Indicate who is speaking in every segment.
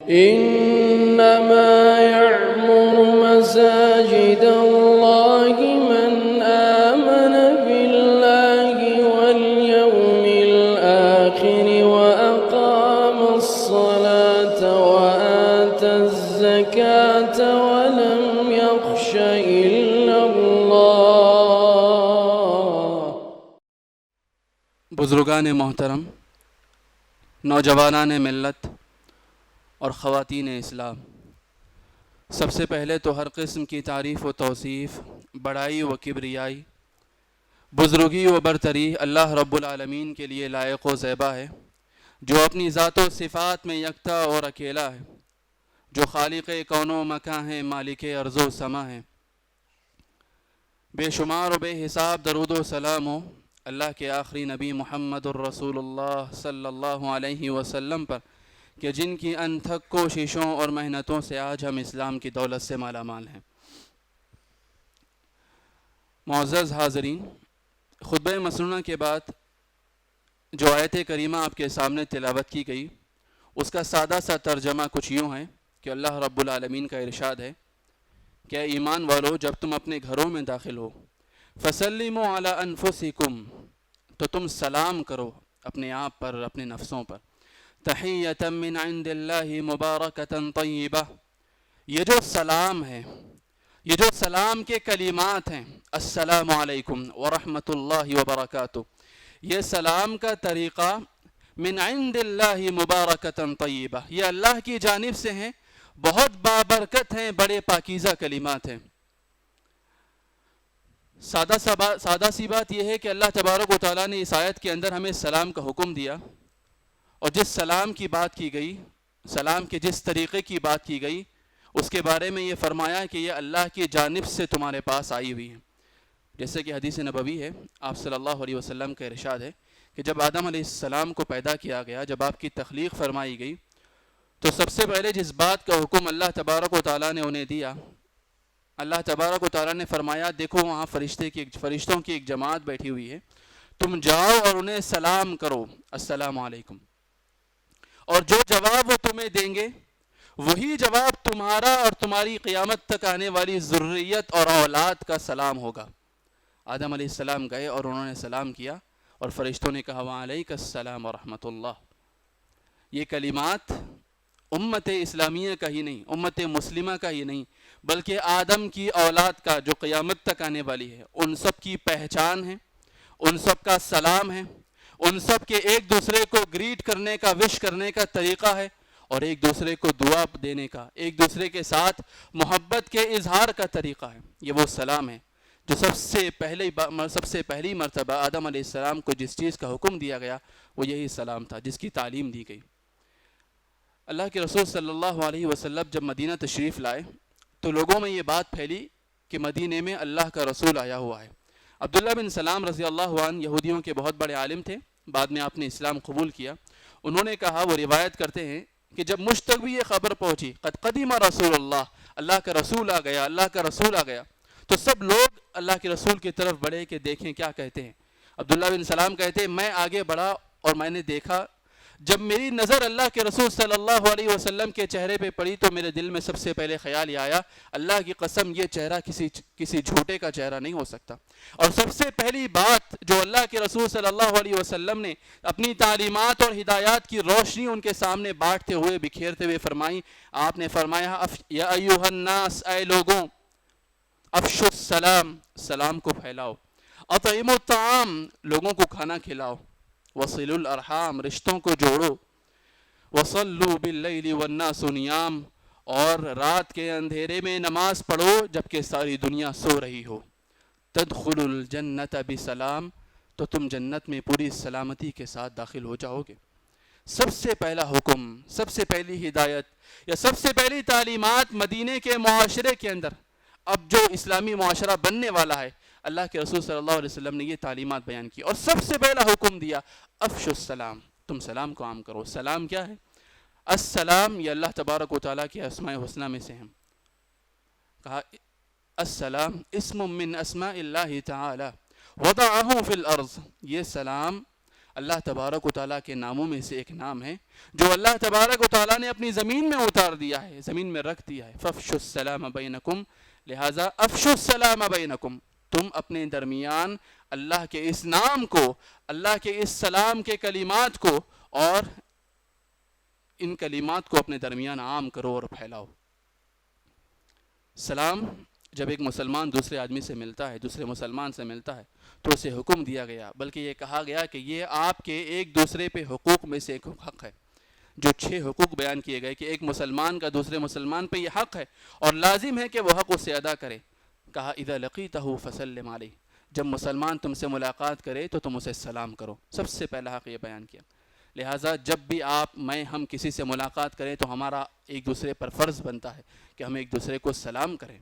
Speaker 1: إنما يعمر مساجد الله من آمن بالله واليوم الآخر وأقام الصلاة وآتى الزكاة ولم يخش إلا الله.
Speaker 2: بزرگان محترم، نوجوانان ملت اور خواتین اسلام، سب سے پہلے تو ہر قسم کی تعریف و توصیف، بڑائی و کبریائی، بزرگی و برتری اللہ رب العالمین کے لیے لائق و زیبا ہے، جو اپنی ذات و صفات میں یکتا اور اکیلا ہے، جو خالق کون و مکان ہے، مالک ارض و سما ہے. بے شمار و بے حساب درود و سلام ہو اللہ کے آخری نبی محمد الرسول اللہ صلی اللہ علیہ وسلم پر، کہ جن کی انتھک کوششوں اور محنتوں سے آج ہم اسلام کی دولت سے مالا مال ہیں. معزز حاضرین، خطبہ مسنونہ کے بعد جو آیت کریمہ آپ کے سامنے تلاوت کی گئی، اس کا سادہ سا ترجمہ کچھ یوں ہے کہ اللہ رب العالمین کا ارشاد ہے کہ اے ایمان والو، جب تم اپنے گھروں میں داخل ہو، فَسَلِّمُوا عَلَىٰ أَنفُسِكُمْ، تو تم سلام کرو اپنے آپ پر، اپنے نفسوں پر. تحیۃ من عند اللہ مبارکۃ طیبہ، یہ جو سلام ہے، یہ جو سلام کے کلمات ہیں، السلام علیکم ورحمۃ اللہ وبرکاتہ، یہ سلام کا طریقہ من عند اللہ مبارکۃ طیبہ، یہ اللہ کی جانب سے ہیں، بہت بابرکت ہیں، بڑے پاکیزہ کلمات ہیں. سادہ سی بات یہ ہے کہ اللہ تبارک و تعالیٰ نے اس آیت کے اندر ہمیں سلام کا حکم دیا، اور جس سلام کی بات کی گئی، سلام کے جس طریقے کی بات کی گئی، اس کے بارے میں یہ فرمایا کہ یہ اللہ کی جانب سے تمہارے پاس آئی ہوئی ہے. جیسے کہ حدیث نبوی ہے، آپ صلی اللہ علیہ وسلم کا ارشاد ہے کہ جب آدم علیہ السلام کو پیدا کیا گیا، جب آپ کی تخلیق فرمائی گئی، تو سب سے پہلے جس بات کا حکم اللہ تبارک و تعالیٰ نے انہیں دیا، اللہ تبارک و تعالیٰ نے فرمایا دیکھو وہاں فرشتوں کی ایک جماعت بیٹھی ہوئی ہے، تم جاؤ اور انہیں سلام کرو، السلام علیکم. اور جو جواب وہ تمہیں دیں گے، وہی جواب تمہارا اور تمہاری قیامت تک آنے والی ذریت اور اولاد کا سلام ہوگا. آدم علیہ السلام گئے اور انہوں نے سلام کیا، اور فرشتوں نے کہا وعلیک السلام ورحمۃ اللہ. یہ کلمات امت اسلامیہ کا ہی نہیں، امت مسلمہ کا ہی نہیں، بلکہ آدم کی اولاد کا جو قیامت تک آنے والی ہے، ان سب کی پہچان ہے، ان سب کا سلام ہے، ان سب کے ایک دوسرے کو گریٹ کرنے کا، وش کرنے کا طریقہ ہے، اور ایک دوسرے کو دعا دینے کا، ایک دوسرے کے ساتھ محبت کے اظہار کا طریقہ ہے. یہ وہ سلام ہے جو سب سے پہلی مرتبہ آدم علیہ السلام کو جس چیز کا حکم دیا گیا، وہ یہی سلام تھا جس کی تعلیم دی گئی. اللہ کے رسول صلی اللہ علیہ وسلم جب مدینہ تشریف لائے تو لوگوں میں یہ بات پھیلی کہ مدینے میں اللہ کا رسول آیا ہوا ہے. عبداللہ بن سلام رضی اللہ عنہ یہودیوں کے بہت بڑے عالم تھے، بعد میں آپ نے اسلام قبول کیا. انہوں نے کہا، وہ روایت کرتے ہیں کہ جب مجھ تک بھی یہ خبر پہنچی قد قدم رسول اللہ، اللہ کا رسول آ گیا، اللہ کا رسول آ گیا، تو سب لوگ اللہ کے رسول کی طرف بڑھے کہ دیکھیں کیا کہتے ہیں. عبداللہ بن سلام کہتے ہیں میں آگے بڑھا اور میں نے دیکھا، جب میری نظر اللہ کے رسول صلی اللہ علیہ وسلم کے چہرے پہ پڑی تو میرے دل میں سب سے پہلے خیال یہ آیا، اللہ کی قسم یہ چہرہ کسی جھوٹے کا چہرہ نہیں ہو سکتا. اور سب سے پہلی بات جو اللہ کے رسول صلی اللہ علیہ وسلم نے اپنی تعلیمات اور ہدایات کی روشنی ان کے سامنے بانٹتے ہوئے، بکھیرتے ہوئے فرمائی، آپ نے فرمایا یا ایھا الناس، اے لوگوں، افشوا السلام، سلام کو پھیلاؤ، اطعموا الطعام، لوگوں کو کھانا کھلاؤ، وصلوا الارحام، رشتوں کو جوڑو، وصلوا باللیل والناس نیام، اور رات کے اندھیرے میں نماز پڑھو جبکہ ساری دنیا سو رہی ہو، تدخلوا الجنت بسلام، تو تم جنت میں پوری سلامتی کے ساتھ داخل ہو جاؤ گے. سب سے پہلا حکم، سب سے پہلی ہدایت یا سب سے پہلی تعلیمات مدینے کے معاشرے کے اندر، اب جو اسلامی معاشرہ بننے والا ہے، اللہ کے رسول صلی اللہ علیہ وسلم نے یہ تعلیمات بیان کی اور سب سے پہلا حکم دیا افشوا السلام، تم سلام کو عام کرو. سلام کیا ہے؟ السلام یہ اللہ تبارک و تعالیٰ کے اسماء حسنہ میں سے ہیں. کہا السلام اسم من اسماء اللہ تعالی وضعہ فی الارض، یہ سلام اللہ تبارک و تعالیٰ کے ناموں میں سے ایک نام ہے جو اللہ تبارک و تعالیٰ نے اپنی زمین میں اتار دیا ہے، زمین میں رکھ دیا ہے، فَافْشُوا السَّلَامَ بَيْنَكُمْ، لہٰذا افشوا السلام بینکم، تم اپنے درمیان اللہ کے اس نام کو، اللہ کے اس سلام کے کلمات کو اور ان کلمات کو اپنے درمیان عام کرو اور پھیلاؤ۔ سلام جب ایک مسلمان دوسرے آدمی سے ملتا ہے، دوسرے مسلمان سے ملتا ہے، تو اسے حکم دیا گیا، بلکہ یہ کہا گیا کہ یہ آپ کے ایک دوسرے پہ حقوق میں سے ایک حق ہے۔ جو 6 حقوق بیان کیے گئے کہ ایک مسلمان کا دوسرے مسلمان پہ یہ حق ہے اور لازم ہے کہ وہ حق اسے ادا کرے۔ کہا اذا لقیتہ فسلم علیہ، جب مسلمان تم سے ملاقات کرے تو تم اسے سلام کرو، سب سے پہلا حق یہ بیان کیا۔ لہٰذا جب بھی ہم کسی سے ملاقات کریں تو ہمارا ایک دوسرے پر فرض بنتا ہے کہ ہم ایک دوسرے کو سلام کریں،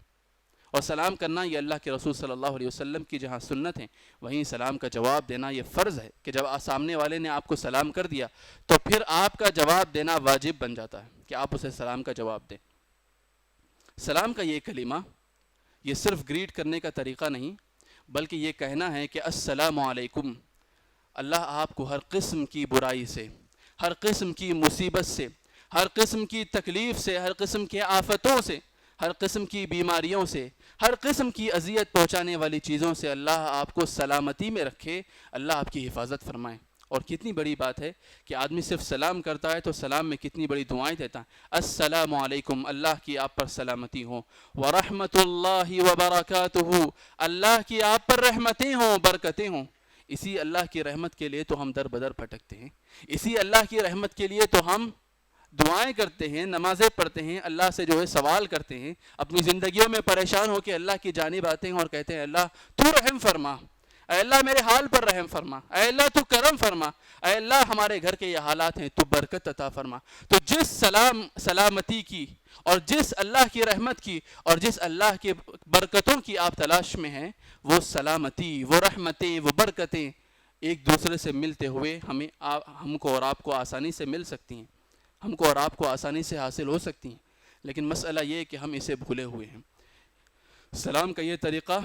Speaker 2: اور سلام کرنا یہ اللہ کے رسول صلی اللہ علیہ وسلم کی جہاں سنت ہے وہیں سلام کا جواب دینا یہ فرض ہے کہ جب سامنے والے نے آپ کو سلام کر دیا تو پھر آپ کا جواب دینا واجب بن جاتا ہے کہ آپ اسے سلام کا جواب دیں۔ سلام کا یہ کلمہ یہ صرف گریٹ کرنے کا طریقہ نہیں، بلکہ یہ کہنا ہے کہ السلام علیکم، اللہ آپ کو ہر قسم کی برائی سے، ہر قسم کی مصیبت سے، ہر قسم کی تکلیف سے، ہر قسم کی آفتوں سے، ہر قسم کی بیماریوں سے، ہر قسم کی اذیت پہنچانے والی چیزوں سے اللہ آپ کو سلامتی میں رکھے، اللہ آپ کی حفاظت فرمائے۔ اور کتنی بڑی بات ہے کہ آدمی صرف سلام کرتا ہے تو سلام میں کتنی بڑی دعائیں دیتا ہے۔ السلام علیکم، اللہ کی آپ پر سلامتی ہو، ورحمۃ اللہ وبرکاتہ، اللہ کی آپ پر رحمتیں ہوں، برکتیں ہوں۔ اسی اللہ کی رحمت کے لیے تو ہم در بدر بھٹکتے ہیں، اسی اللہ کی رحمت کے لیے تو ہم دعائیں کرتے ہیں، نمازیں پڑھتے ہیں، اللہ سے جو ہے سوال کرتے ہیں، اپنی زندگیوں میں پریشان ہو کے اللہ کی جانب آتے ہیں اور کہتے ہیں اللہ تو رحم فرما، اے اللہ میرے حال پر رحم فرما، اے اللہ تو کرم فرما، اے اللہ ہمارے گھر کے یہ حالات ہیں تو برکت عطا فرما۔ تو جس سلامتی کی اور جس اللہ کی رحمت کی اور جس اللہ کے برکتوں کی آپ تلاش میں ہیں، وہ سلامتی، وہ رحمتیں، وہ برکتیں ایک دوسرے سے ملتے ہوئے ہم کو اور آپ کو آسانی سے مل سکتی ہیں، ہم کو اور آپ کو آسانی سے حاصل ہو سکتی ہیں، لیکن مسئلہ یہ ہے کہ ہم اسے بھولے ہوئے ہیں۔ سلام کا یہ طریقہ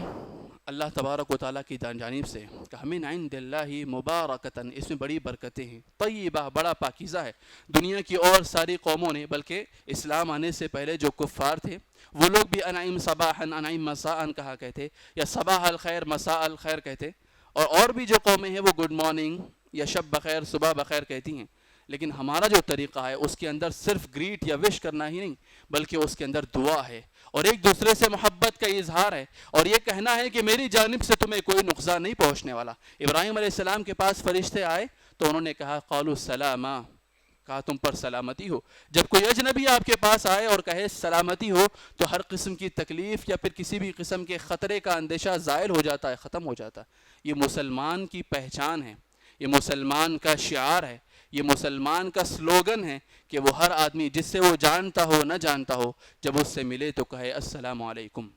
Speaker 2: اللہ تبارک و تعالیٰ کی جانب سے کہ من عند اللہ مبارکتاً، اس میں بڑی برکتیں ہیں، طیبہ، بڑا پاکیزہ ہے۔ دنیا کی اور ساری قوموں نے، بلکہ اسلام آنے سے پہلے جو کفار تھے وہ لوگ بھی انعیم صباحا انعیم مساء کہا کہتے، یا صباح الخیر مساء الخیر کہتے، اور بھی جو قومیں ہیں وہ گڈ مارننگ یا شب بخیر صبح بخیر کہتی ہیں۔ لیکن ہمارا جو طریقہ ہے اس کے اندر صرف گریٹ یا وش کرنا ہی نہیں، بلکہ اس کے اندر دعا ہے اور ایک دوسرے سے محبت کا اظہار ہے، اور یہ کہنا ہے کہ میری جانب سے تمہیں کوئی نقصان نہیں پہنچنے والا۔ ابراہیم علیہ السلام کے پاس فرشتے آئے تو انہوں نے کہا قالوا سلاما، کہا تم پر سلامتی ہو۔ جب کوئی اجنبی آپ کے پاس آئے اور کہے سلامتی ہو تو ہر قسم کی تکلیف یا پھر کسی بھی قسم کے خطرے کا اندیشہ زائل ہو جاتا ہے، ختم ہو جاتا ہے۔ یہ مسلمان کی پہچان ہے، یہ مسلمان کا شعار ہے، یہ مسلمان کا سلوگن ہے کہ وہ ہر آدمی جس سے وہ جانتا ہو نہ جانتا ہو جب اس سے ملے تو کہے السلام علیکم۔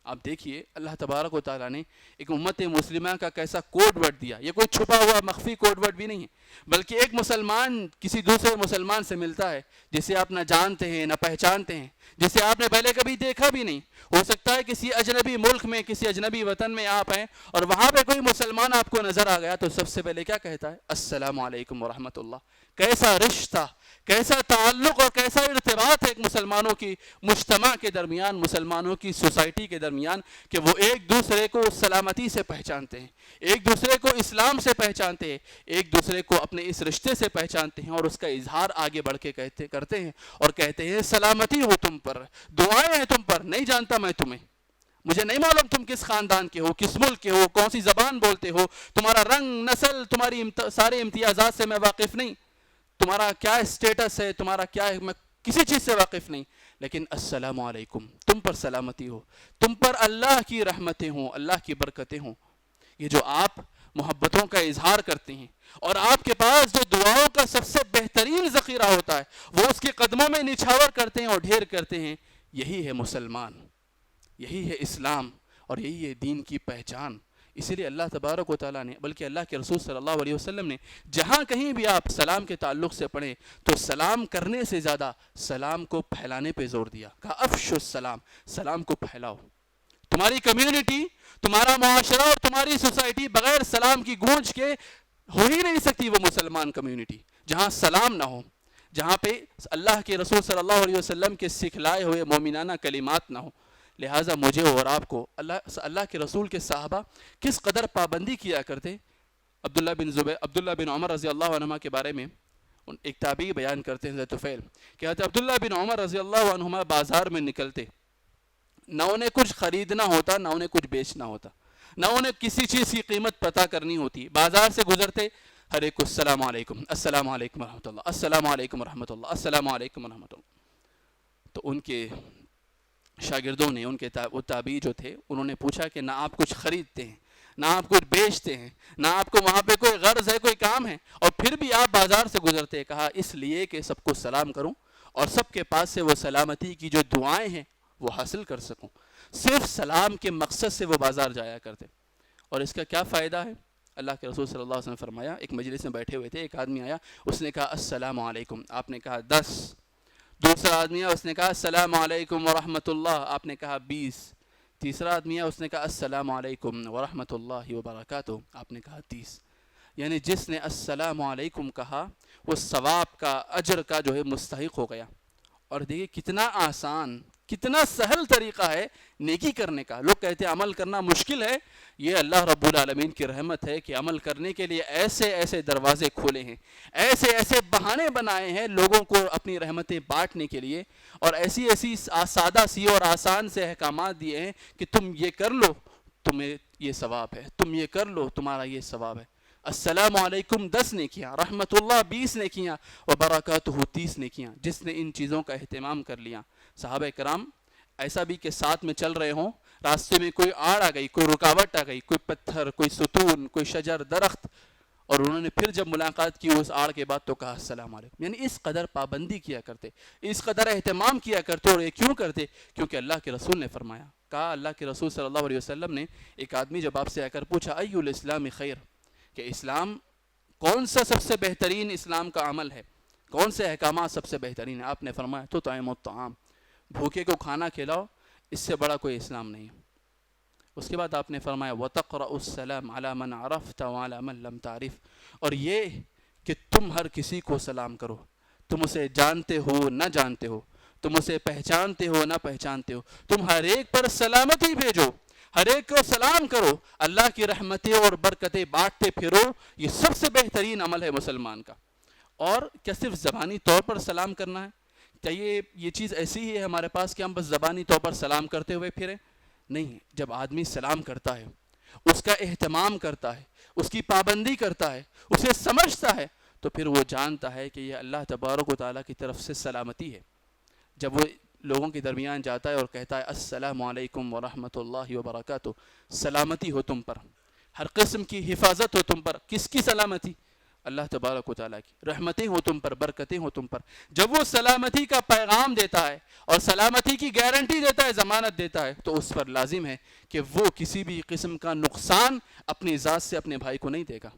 Speaker 2: آپ دیکھیے اللہ تبارک و تعالیٰ نے ایک امت مسلمہ کا کیسا کوڈ ورڈ دیا۔ یہ کوئی چھپا ہوا مخفی کوڈ ورڈ بھی نہیں ہے، بلکہ ایک مسلمان کسی دوسرے مسلمان سے ملتا ہے جسے آپ نہ جانتے ہیں نہ پہچانتے ہیں، جسے آپ نے پہلے کبھی دیکھا بھی نہیں۔ ہو سکتا ہے کسی اجنبی ملک میں، کسی اجنبی وطن میں آپ ہیں اور وہاں پہ کوئی مسلمان آپ کو نظر آ گیا تو سب سے پہلے کیا کہتا ہے؟ السلام علیکم ورحمۃ اللہ۔ کیسا رشتہ، کیسا تعلق اور کیسا ارتباط ہے ایک مسلمانوں کی مجتمع کے درمیان، مسلمانوں کی سوسائٹی کے درمیان، کہ وہ ایک دوسرے کو سلامتی سے پہچانتے ہیں، ایک دوسرے کو اسلام سے پہچانتے ہیں، ایک دوسرے کو اپنے اس رشتے سے پہچانتے ہیں اور اس کا اظہار آگے بڑھ کے کرتے ہیں اور کہتے ہیں سلامتی ہو تم پر، دعائیں ہیں تم پر، نہیں جانتا میں تمہیں، مجھے نہیں معلوم تم کس خاندان کے ہو، کس ملک کے ہو، کون سی زبان بولتے ہو، تمہارا رنگ، نسل، تمہاری سارے امتیازات سے میں واقف نہیں، تمہارا کیا اسٹیٹس ہے، تمہارا کیا ہے، میں کسی چیز سے واقف نہیں، لیکن السلام علیکم، تم پر سلامتی ہو، تم پر اللہ کی رحمتیں ہوں، اللہ کی برکتیں ہوں۔ یہ جو آپ محبتوں کا اظہار کرتے ہیں اور آپ کے پاس جو دعاؤں کا سب سے بہترین ذخیرہ ہوتا ہے وہ اس کے قدموں میں نچھاور کرتے ہیں اور ڈھیر کرتے ہیں، یہی ہے مسلمان، یہی ہے اسلام اور یہی ہے دین کی پہچان۔ اسی لیے اللہ تبارک و تعالیٰ نے، بلکہ اللہ کے رسول صلی اللہ علیہ وسلم نے جہاں کہیں بھی آپ سلام کے تعلق سے پڑھیں تو سلام کرنے سے زیادہ سلام کو پھیلانے پہ زور دیا، کہا افشوا السلام، سلام کو پھیلاؤ۔ تمہاری کمیونٹی، تمہارا معاشرہ اور تمہاری سوسائٹی بغیر سلام کی گونج کے ہو ہی نہیں سکتی وہ مسلمان کمیونٹی جہاں سلام نہ ہو، جہاں پہ اللہ کے رسول صلی اللہ علیہ وسلم کے سکھلائے ہوئے مومنانہ کلمات نہ ہو۔ لہٰذا مجھے اور آپ کو اللہ کے رسول کے صحابہ کس قدر پابندی کیا کرتے۔ عبداللہ بن عمر رضی اللہ عنہما کے بارے میں ایک تابعی بیان کرتے ہیں طفیل، کہتے عبداللہ بن عمر رضی اللہ عنہما بازار میں نکلتے، نہ انہیں کچھ خریدنا ہوتا نہ انہیں کچھ بیچنا ہوتا، نہ انہیں کسی چیز کی قیمت پتہ کرنی ہوتی، بازار سے گزرتے ہر ایک کو السلام علیکم، السلام علیکم ورحمۃ اللہ، السلام علیکم ورحمۃ اللہ، السلام علیکم ورحمۃ اللہ۔ تو ان کے شاگردوں نے، ان کے وہ تابعی جو تھے، انہوں نے پوچھا کہ نہ آپ کچھ خریدتے ہیں، نہ آپ کچھ بیچتے ہیں، نہ آپ کو وہاں پہ کوئی غرض ہے، کوئی کام ہے، اور پھر بھی آپ بازار سے گزرتے؟ کہا اس لیے کہ سب کو سلام کروں اور سب کے پاس سے وہ سلامتی کی جو دعائیں ہیں وہ حاصل کر سکوں۔ صرف سلام کے مقصد سے وہ بازار جایا کرتے۔ اور اس کا کیا فائدہ ہے؟ اللہ کے رسول صلی اللہ علیہ وسلم فرمایا، ایک مجلس میں بیٹھے ہوئے تھے، ایک آدمی آیا، اس نے کہا السلام علیکم، آپ نے کہا 10۔ دوسرا آدمی آیا، اس نے کہا السلام علیکم ورحمۃ اللہ، آپ نے کہا 20۔ تیسرا آدمی آیا، اس نے کہا السلام علیکم ورحمۃ اللہ وبرکاتہ، آپ نے کہا 30۔ یعنی جس نے السلام علیکم کہا وہ ثواب کا، اجر کا جو ہے مستحق ہو گیا۔ اور دیکھیے کتنا آسان، کتنا سہل طریقہ ہے نیکی کرنے کا۔ لوگ کہتے ہیں عمل کرنا مشکل ہے، یہ اللہ رب العالمین کی رحمت ہے کہ عمل کرنے کے لیے ایسے ایسے دروازے کھولے ہیں، ایسے ایسے بہانے بنائے ہیں لوگوں کو اپنی رحمتیں بانٹنے کے لیے، اور ایسی ایسی سادہ سی اور آسان سے احکامات دیے ہیں کہ تم یہ کر لو تمہیں یہ ثواب ہے، تم یہ کر لو تمہارا یہ ثواب ہے۔ السلام علیکم 10 نیکیاں، رحمت اللہ 20 نیکیاں، وبرکاتہ 30 نیکیاں۔ جس نے ان چیزوں کا اہتمام کر لیا، صحابہ کرام ایسا بھی کہ ساتھ میں چل رہے ہوں، راستے میں کوئی آڑ آ گئی، کوئی رکاوٹ آ گئی، کوئی پتھر، کوئی ستون، کوئی شجر، درخت، اور انہوں نے پھر جب ملاقات کی اس آڑ کے بعد تو کہا السلام علیکم۔ یعنی اس قدر پابندی کیا کرتے، اس قدر اہتمام کیا کرتے۔ اور یہ کیوں کرتے؟ کیونکہ اللہ کے رسول نے فرمایا۔ کہا اللہ کے رسول صلی اللہ علیہ وسلم نے، ایک آدمی جب آپ سے آ کر پوچھا ای الاسلام خیر، کہ اسلام کون سا سب سے بہترین اسلام کا عمل ہے، کون سے احکامات سب سے بہترین ہیں؟ آپ نے فرمایا تطعم الطعام، بھوکے کو کھانا کھلاؤ، اس سے بڑا کوئی اسلام نہیں ہے۔ اس کے بعد آپ نے فرمایا وَتَقْرَأُ السَّلَامَ عَلَى مَنْ عَرَفْتَ وَعَلَى مَنْ لَمْ تَعْرِفْ، اور یہ کہ تم ہر کسی کو سلام کرو، تم اسے جانتے ہو نہ جانتے ہو، تم اسے پہچانتے ہو نہ پہچانتے ہو، تم ہر ایک پر سلامتی بھیجو، ہر ایک کو سلام کرو، اللہ کی رحمتیں اور برکتیں بانٹتے پھرو۔ یہ سب سے بہترین عمل ہے مسلمان کا۔ اور کیا صرف زبانی طور پر سلام کرنا ہے؟ کیا یہ چیز ایسی ہی ہے ہمارے پاس کہ ہم بس زبانی طور پر سلام کرتے ہوئے پھریں؟ نہیں، جب آدمی سلام کرتا ہے، اس کا اہتمام کرتا ہے، اس کی پابندی کرتا ہے، اسے سمجھتا ہے، تو پھر وہ جانتا ہے کہ یہ اللہ تبارک و تعالیٰ کی طرف سے سلامتی ہے۔ جب وہ لوگوں کے درمیان جاتا ہے اور کہتا ہے السلام علیکم ورحمۃ اللہ وبرکاتہ، سلامتی ہو تم پر، ہر قسم کی حفاظت ہو تم پر۔ کس کی سلامتی؟ اللہ تبارک و تعالیٰ کی رحمتیں ہو تم پر، برکتیں ہو تم پر۔ جب وہ سلامتی کا پیغام دیتا ہے اور سلامتی کی گارنٹی دیتا ہے، ضمانت دیتا ہے، تو اس پر لازم ہے کہ وہ کسی بھی قسم کا نقصان اپنی ذات سے اپنے بھائی کو نہیں دے گا۔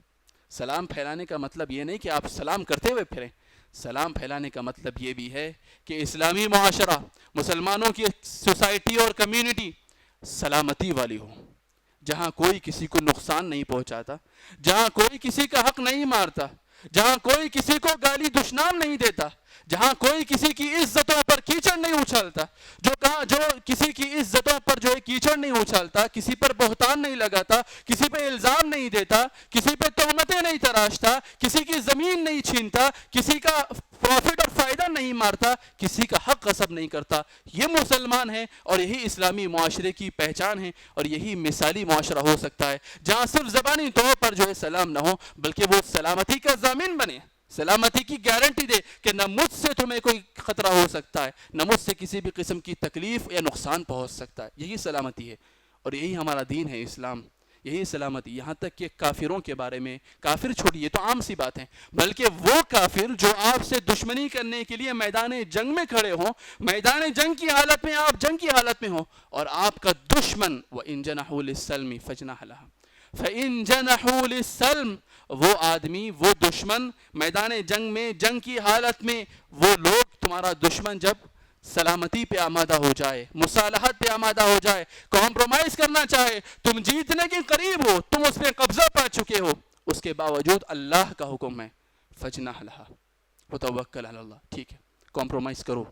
Speaker 2: سلام پھیلانے کا مطلب یہ نہیں کہ آپ سلام کرتے ہوئے پھریں، سلام پھیلانے کا مطلب یہ بھی ہے کہ اسلامی معاشرہ، مسلمانوں کی سوسائٹی اور کمیونٹی سلامتی والی ہو، جہاں کوئی کسی کو نقصان نہیں پہنچاتا، جہاں کوئی کسی کا حق نہیں مارتا، جہاں کوئی کسی کو گالی دشنام نہیں دیتا، جہاں کوئی کسی کی عزتوں پر کیچڑ نہیں اچھالتا، جو کسی کی عزتوں پر جو ہے کیچڑ نہیں اچھالتا، کسی پر بہتان نہیں لگاتا، کسی پہ الزام نہیں دیتا، کسی پہ تہمتیں نہیں تراشتا، کسی کی زمین نہیں چھینتا، کسی کا پروفٹ اور فائدہ نہیں مارتا، کسی کا حق غصب نہیں کرتا، یہ مسلمان ہے۔ اور یہی اسلامی معاشرے کی پہچان ہے، اور یہی مثالی معاشرہ ہو سکتا ہے جہاں صرف زبانی طور پر جو ہے سلام نہ ہو، بلکہ وہ سلامتی کا ضامن بنے، سلامتی کی گارنٹی دے کہ نہ مجھ سے تمہیں کوئی خطرہ ہو سکتا ہے، نہ مجھ سے کسی بھی قسم کی تکلیف یا نقصان پہنچ سکتا ہے۔ یہی سلامتی ہے، اور یہی ہمارا دین ہے اسلام، یہی سلامتی۔ یہاں تک کہ کافروں کے بارے میں، کافر چھوڑیے تو عام سی بات ہے، بلکہ وہ کافر جو آپ سے دشمنی کرنے کے لیے میدان جنگ میں کھڑے ہوں، میدان جنگ کی حالت میں، آپ جنگ کی حالت میں ہوں، اور آپ کا دشمن وَإِن جَنَحُوا لِلسَّلْمِ فَاجْنَحْ لَهَا، فَإِن جَنَحُوا لِلسَّلْمِ، وہ آدمی، وہ دشمن میدان جنگ میں، جنگ کی حالت میں، وہ لوگ، تمہارا دشمن جب سلامتی پہ آمادہ ہو جائے، مصالحت پہ آمادہ ہو جائے، کمپرومائز کرنا چاہے، تم جیتنے کے قریب ہو، تم اس پہ قبضہ پا چکے ہو، اس کے باوجود اللہ کا حکم ہے فجنح لہا وتوکل علی اللہ، ٹھیک ہے کمپرومائز کرو،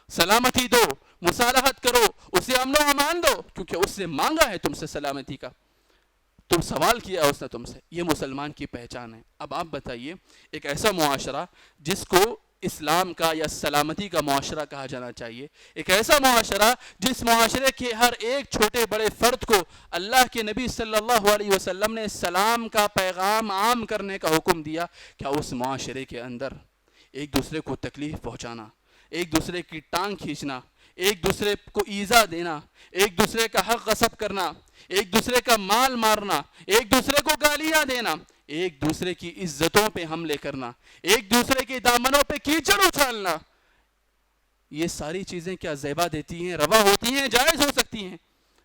Speaker 2: سلامتی دو، مصالحت کرو، اسے امن و امان دو، کیونکہ اس نے مانگا ہے تم سے سلامتی کا، تم سوال کیا اس نے تم سے، یہ مسلمان کی پہچان ہے۔ اب آپ بتائیے ایک ایسا معاشرہ جس کو اسلام کا یا سلامتی کا معاشرہ کہا جانا چاہیے، ایک ایسا معاشرہ جس معاشرے کے ہر ایک چھوٹے بڑے فرد کو اللہ کے نبی صلی اللہ علیہ وسلم نے سلام کا پیغام عام کرنے کا حکم دیا، کیا اس معاشرے کے اندر ایک دوسرے کو تکلیف پہنچانا، ایک دوسرے کی ٹانگ کھینچنا، ایک دوسرے کو ایذا دینا، ایک دوسرے کا حق غصب کرنا، ایک دوسرے کا مال مارنا، ایک دوسرے کو گالیاں دینا، ایک دوسرے کی عزتوں پہ حملے کرنا، ایک دوسرے کے دامنوں پہ کیچڑ اچھالنا، یہ ساری چیزیں کیا زیبا دیتی ہیں، روا ہوتی ہیں، جائز ہو سکتی ہیں؟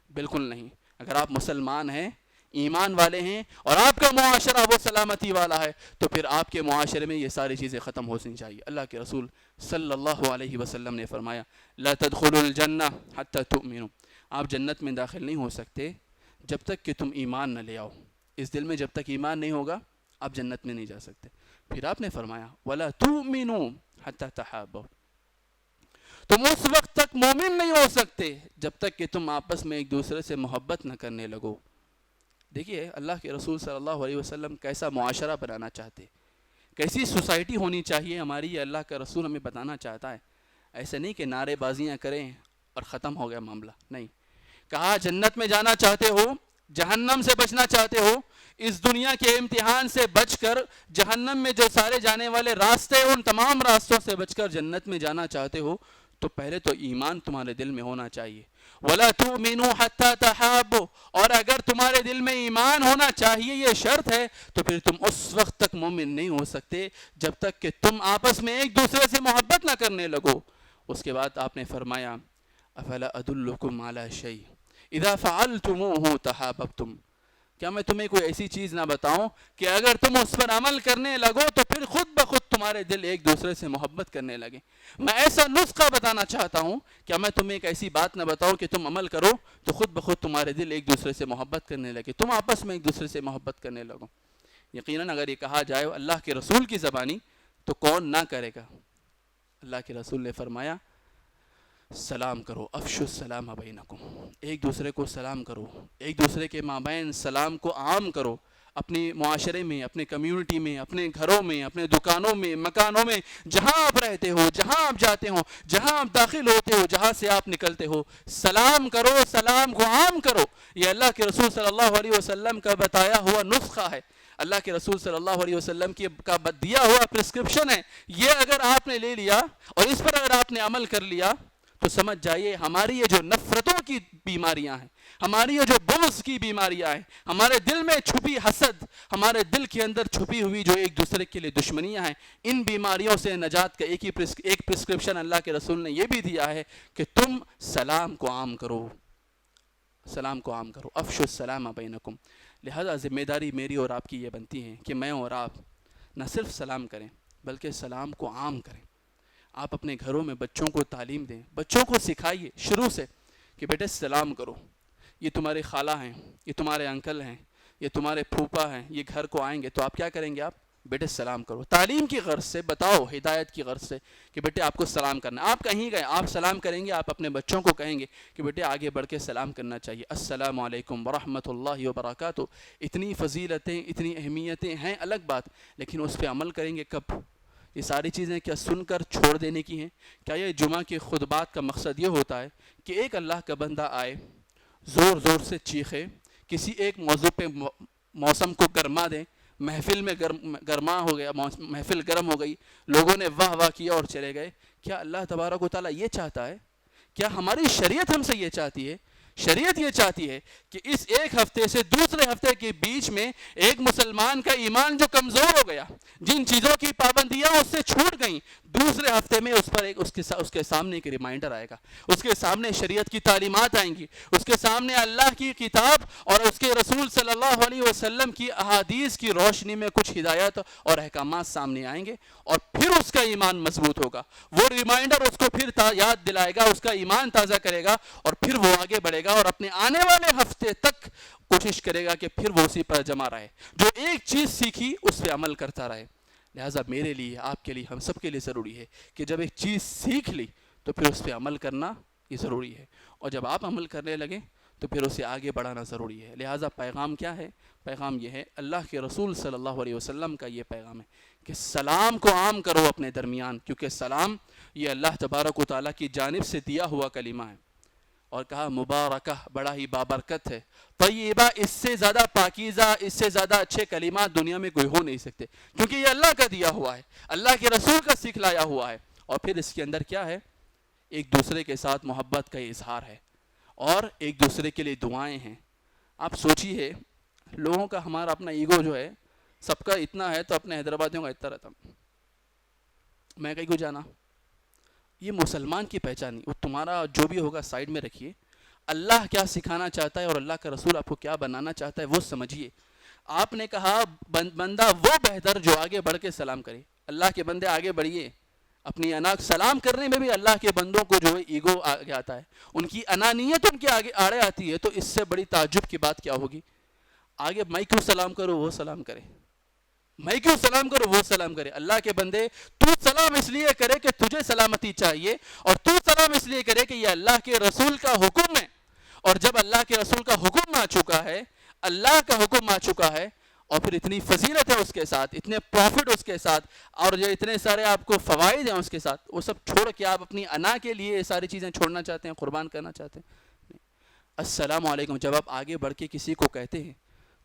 Speaker 2: بالکل نہیں۔ اگر آپ مسلمان ہیں، ایمان والے ہیں، اور آپ کا معاشرہ وہ سلامتی والا ہے، تو پھر آپ کے معاشرے میں یہ ساری چیزیں ختم ہونی چاہیے۔ اللہ کے رسول صلی اللہ علیہ وسلم نے فرمایا لا تدخلوا الجنہ حتی تؤمنوا، آپ جنت میں داخل نہیں ہو سکتے جب تک کہ تم ایمان نہ لے آؤ، اس دل میں جب تک ایمان نہیں ہوگا آپ جنت میں نہیں جا سکتے۔ پھر آپ نے فرمایا ولا تؤمنوا حتی تحابوا، تم اس وقت تک مومن نہیں ہو سکتے جب تک کہ تم آپس میں ایک دوسرے سے محبت نہ کرنے لگو۔ دیکھیے اللہ کے رسول صلی اللہ علیہ وسلم کیسا معاشرہ بنانا چاہتے، کیسی سوسائٹی ہونی چاہیے ہماری، یہ اللہ کا رسول ہمیں بتانا چاہتا ہے۔ ایسے نہیں کہ نعرے بازیاں کریں اور ختم ہو گیا معاملہ، نہیں، کہا جنت میں جانا چاہتے ہو، جہنم سے بچنا چاہتے ہو، اس دنیا کے امتحان سے بچ کر جہنم میں جو سارے جانے والے راستے ان تمام راستوں سے بچ کر جنت میں جانا چاہتے ہو، تو پہلے تو ایمان تمہارے دل میں ہونا چاہیے۔ وَلَا تُؤْمِنُوا حَتَّى تَحَابُوا، اور اگر تمہارے دل میں ایمان ہونا چاہیے، یہ شرط ہے، تو پھر تم اس وقت تک مومن نہیں ہو سکتے جب تک کہ تم آپس میں ایک دوسرے سے محبت نہ کرنے لگو۔ اس کے بعد آپ نے فرمایا أَفَلَا أَدُلُّكُمْ عَلَى شَيْءٍ إِذَا فَعَلْتُمُوهُ تَحَابَبْتُمْ، کیا میں تمہیں کوئی ایسی چیز نہ بتاؤں کہ اگر تم اس پر عمل کرنے لگو تو پھر خود بخود تمہارے دل ایک دوسرے سے محبت کرنے لگے؟ میں ایسا نسخہ بتانا چاہتا ہوں، کیا میں تمہیں ایک ایسی بات نہ بتاؤں کہ تم عمل کرو تو خود بخود تمہارے دل ایک دوسرے سے محبت کرنے لگے، تم آپس میں ایک دوسرے سے محبت کرنے لگو؟ یقیناً اگر یہ کہا جائے اللہ کے رسول کی زبانی تو کون نہ کرے گا؟ اللہ کے رسول نے فرمایا سلام کرو، افشوا السلام بینکم، ایک دوسرے کو سلام کرو، ایک دوسرے کے مابین سلام کو عام کرو، اپنے معاشرے میں، اپنے کمیونٹی میں، اپنے گھروں میں، اپنے دکانوں میں، مکانوں میں، جہاں آپ رہتے ہو، جہاں آپ جاتے ہو، جہاں آپ داخل ہوتے ہو، جہاں سے آپ نکلتے ہو، سلام کرو، سلام کو عام کرو۔ یہ اللہ کے رسول صلی اللہ علیہ وسلم کا بتایا ہوا نسخہ ہے، اللہ کے رسول صلی اللہ علیہ وسلم کا دیا ہوا پرسکرپشن ہے۔ یہ اگر آپ نے لے لیا اور اس پر اگر آپ نے عمل کر لیا تو سمجھ جائیے ہماری یہ جو نفرتوں کی بیماریاں ہیں، ہماری یہ جو بغض کی بیماریاں ہیں، ہمارے دل میں چھپی حسد، ہمارے دل کے اندر چھپی ہوئی جو ایک دوسرے کے لیے دشمنیاں ہیں، ان بیماریوں سے نجات کا ایک پرسکرپشن اللہ کے رسول نے یہ بھی دیا ہے کہ تم سلام کو عام کرو، سلام کو عام کرو، افشوا السلام بینکم۔ لہذا ذمہ داری میری اور آپ کی یہ بنتی ہے کہ میں اور آپ نہ صرف سلام کریں بلکہ سلام کو عام کریں۔ آپ اپنے گھروں میں بچوں کو تعلیم دیں، بچوں کو سکھائیے شروع سے کہ بیٹے سلام کرو، یہ تمہارے خالہ ہیں، یہ تمہارے انکل ہیں، یہ تمہارے پھوپھا ہیں، یہ گھر کو آئیں گے تو آپ کیا کریں گے؟ آپ بیٹے سلام کرو، تعلیم کی غرض سے بتاؤ، ہدایت کی غرض سے کہ بیٹے آپ کو سلام کرنا ہے۔ آپ کہیں گئے آپ سلام کریں گے، آپ اپنے بچوں کو کہیں گے کہ بیٹے آگے بڑھ کے سلام کرنا چاہیے، السلام علیکم ورحمۃ اللہ وبرکاتہ۔ اتنی فضیلتیں، اتنی اہمیتیں ہیں الگ بات، لیکن اس پہ عمل کریں گے کب؟ یہ ساری چیزیں کیا سن کر چھوڑ دینے کی ہیں؟ کیا یہ جمعہ کے خطبات کا مقصد یہ ہوتا ہے کہ ایک اللہ کا بندہ آئے، زور زور سے چیخے، کسی ایک موضوع پہ موسم کو گرما دیں، محفل میں گرما ہو گیا، محفل گرم ہو گئی، لوگوں نے واہ واہ کیا اور چلے گئے؟ کیا اللہ تبارک و تعالیٰ یہ چاہتا ہے؟ کیا ہماری شریعت ہم سے یہ چاہتی ہے؟ شریعت یہ چاہتی ہے کہ اس ایک ہفتے سے دوسرے ہفتے کے بیچ میں ایک مسلمان کا ایمان جو کمزور ہو گیا، جن چیزوں کی پابندیاں اس سے چھوٹ گئیں، دوسرے ہفتے میں اس پر ایک اس کے سامنے ایک ریمائنڈر آئے گا، اس کے سامنے شریعت کی تعلیمات آئیں گی، اس کے سامنے اللہ کی کتاب اور اس کے رسول صلی اللہ علیہ وسلم کی احادیث کی روشنی میں کچھ ہدایت اور احکامات سامنے آئیں گے، اور پھر اس کا ایمان مضبوط ہوگا۔ وہ ریمائنڈر اس کو پھر یاد دلائے گا، اس کا ایمان تازہ کرے گا، اور پھر وہ آگے بڑھے گا اور اپنے آنے والے ہفتے تک کوشش کرے گا کہ پھر وہ اسی پر جمع رہے، جو ایک چیز سیکھی اس پہ عمل کرتا رہے۔ لہٰذا میرے لیے، آپ کے لیے، ہم سب کے لیے ضروری ہے کہ جب ایک چیز سیکھ لی تو پھر اس پہ عمل کرنا یہ ضروری ہے، اور جب آپ عمل کرنے لگیں تو پھر اسے آگے بڑھانا ضروری ہے۔ لہٰذا پیغام کیا ہے؟ پیغام یہ ہے، اللہ کے رسول صلی اللہ علیہ وسلم کا یہ پیغام ہے کہ سلام کو عام کرو اپنے درمیان، کیونکہ سلام یہ اللہ تبارک و تعالیٰ کی جانب سے دیا ہوا کلمہ ہے، اور کہا مبارکہ، بڑا ہی بابرکت ہے، طیبہ، اس سے زیادہ پاکیزہ، اس سے زیادہ اچھے کلمات دنیا میں کوئی ہو نہیں سکتے، کیونکہ یہ اللہ کا دیا ہوا ہے، اللہ کے رسول کا سکھلایا ہوا ہے۔ اور پھر اس کے اندر کیا ہے؟ ایک دوسرے کے ساتھ محبت کا اظہار ہے، اور ایک دوسرے کے لیے دعائیں ہیں۔ آپ سوچئے، لوگوں کا، ہمارا اپنا ایگو جو ہے سب کا اتنا ہے، تو اپنے حیدرآبادیوں کا اتنا رہتا، میں کہیں کو جانا، یہ مسلمان کی پہچان نہیں۔ وہ تمہارا جو بھی ہوگا سائیڈ میں رکھیے، اللہ کیا سکھانا چاہتا ہے اور اللہ کا رسول آپ کو کیا بنانا چاہتا ہے وہ سمجھیے۔ آپ نے کہا بندہ وہ بہتر جو آگے بڑھ کے سلام کرے۔ اللہ کے بندے آگے بڑھیے، اپنی انا سلام کرنے میں بھی اللہ کے بندوں کو جو ہے ایگو آگے آتا ہے، ان کی انانیت ان کے آگے آڑے آتی ہے، تو اس سے بڑی تعجب کی بات کیا ہوگی؟ آگے میں کیوں سلام کروں وہ سلام کرے، میں کیوں سلام کروں وہ سلام کرے۔ اللہ کے بندے، تو سلام اس لیے کرے کہ تجھے سلامتی چاہیے، اور تو سلام اس لیے کرے کہ یہ اللہ کے رسول کا حکم ہے، اور جب اللہ کے رسول کا حکم آ چکا ہے، اللہ کا حکم آ چکا ہے، اور پھر اتنی فضیلت ہے اس کے ساتھ، اتنے پروفٹ اس کے ساتھ، اور جو اتنے سارے آپ کو فوائد ہیں اس کے ساتھ، وہ سب چھوڑ کے آپ اپنی انا کے لیے یہ ساری چیزیں چھوڑنا چاہتے ہیں، قربان کرنا چاہتے ہیں؟ السلام علیکم جب آپ آگے بڑھ کے کسی کو کہتے ہیں